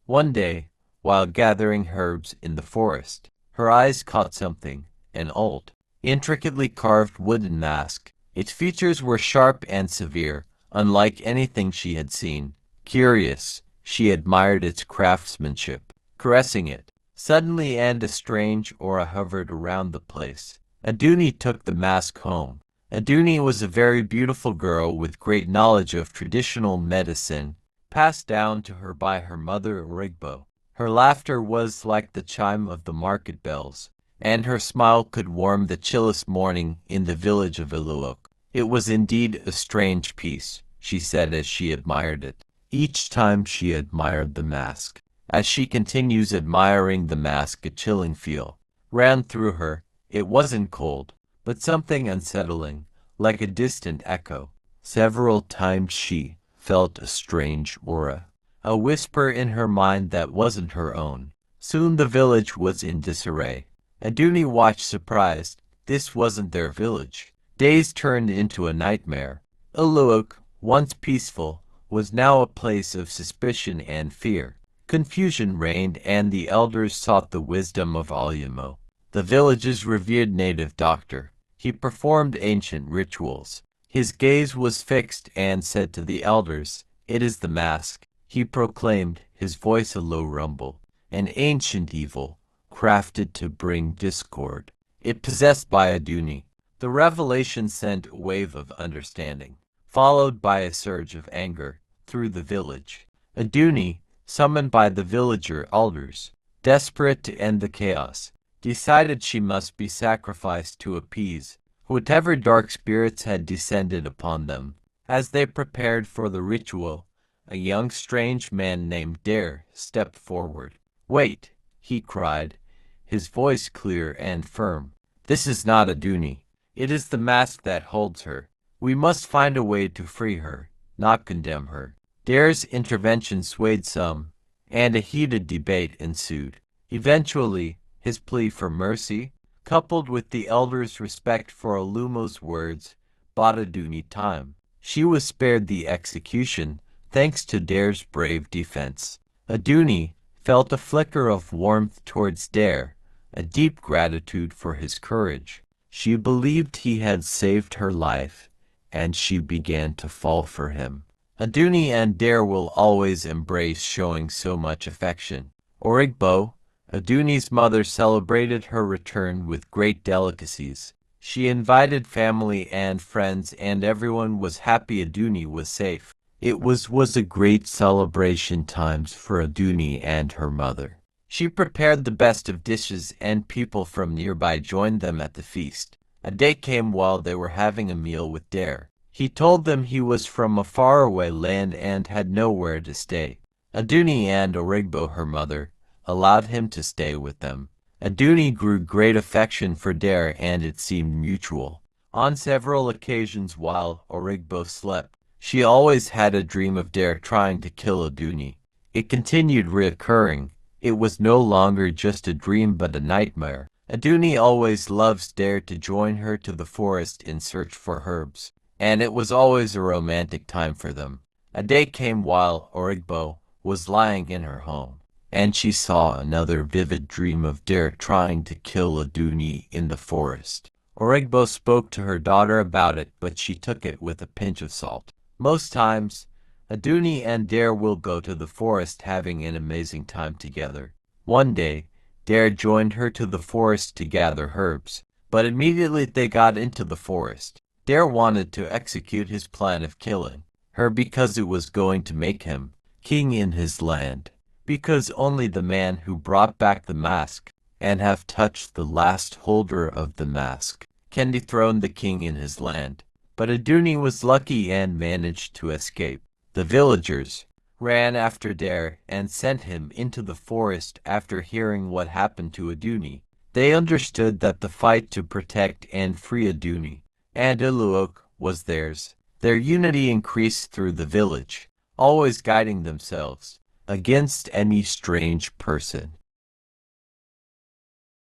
One day, while gathering herbs in the forest, her eyes caught something, an old, intricately carved wooden mask. Its features were sharp and severe, unlike anything she had seen. Curious, she admired its craftsmanship, caressing it. Suddenly, and a strange aura hovered around the place. Adunni took the mask home. Adunni was a very beautiful girl with great knowledge of traditional medicine, passed down to her by her mother Origbo. Her laughter was like the chime of the market bells, and her smile could warm the chillest morning in the village of Iluok. It was indeed a strange piece, she said as she admired it. Each time she admired the mask. As she continues admiring the mask, a chilling feel ran through her. It wasn't cold, but something unsettling, like a distant echo. Several times she felt a strange aura, a whisper in her mind that wasn't her own. Soon the village was in disarray. Adunni watched surprised. This wasn't their village. Days turned into a nightmare. Iluok, once peaceful, was now a place of suspicion and fear. Confusion reigned, and the elders sought the wisdom of Alyamo, the village's revered native doctor. He performed ancient rituals. His gaze was fixed and said to the elders, "It is the mask," he proclaimed, his voice a low rumble. "An ancient evil, crafted to bring discord. It possessed by Adunni." The revelation sent a wave of understanding, followed by a surge of anger, through the village. Adunni, summoned by the villager elders, desperate to end the chaos, decided she must be sacrificed to appease whatever dark spirits had descended upon them. As they prepared for the ritual, a young strange man named Dare stepped forward. "Wait," he cried, his voice clear and firm. "This is not Adunni. It is the mask that holds her. We must find a way to free her, not condemn her." Dare's intervention swayed some, and a heated debate ensued. Eventually, his plea for mercy, coupled with the elders' respect for Alumo's words, bought Adunni time. She was spared the execution, thanks to Dare's brave defense. Adunni felt a flicker of warmth towards Dare, a deep gratitude for his courage. She believed he had saved her life, and she began to fall for him. Adunni and Dare will always embrace showing so much affection. Origbo, Adunni's mother, celebrated her return with great delicacies. She invited family and friends, and everyone was happy Adunni was safe. It was a great celebration times for Adunni and her mother. She prepared the best of dishes, and people from nearby joined them at the feast. A day came while they were having a meal with Dare. He told them he was from a faraway land and had nowhere to stay. Adunni and Origbo, her mother, allowed him to stay with them. Adunni grew great affection for Dare, and it seemed mutual. On several occasions while Origbo slept, she always had a dream of Dare trying to kill Adunni. It continued reoccurring. It was no longer just a dream but a nightmare. Adunni always loves Dare to join her to the forest in search for herbs, and it was always a romantic time for them. A day came while Origbo was lying in her home, and she saw another vivid dream of Dare trying to kill Adunni in the forest. Origbo spoke to her daughter about it, but she took it with a pinch of salt. Most times, Adunni and Dare will go to the forest having an amazing time together. One day, Dare joined her to the forest to gather herbs, but immediately they got into the forest, Dare wanted to execute his plan of killing her because it was going to make him king in his land. Because only the man who brought back the mask and have touched the last holder of the mask can dethrone the king in his land. But Adunni was lucky and managed to escape. The villagers ran after Dare and sent him into the forest after hearing what happened to Adunni. They understood that the fight to protect and free Adunni and Iluok was theirs. Their unity increased through the village, always guiding themselves against any strange person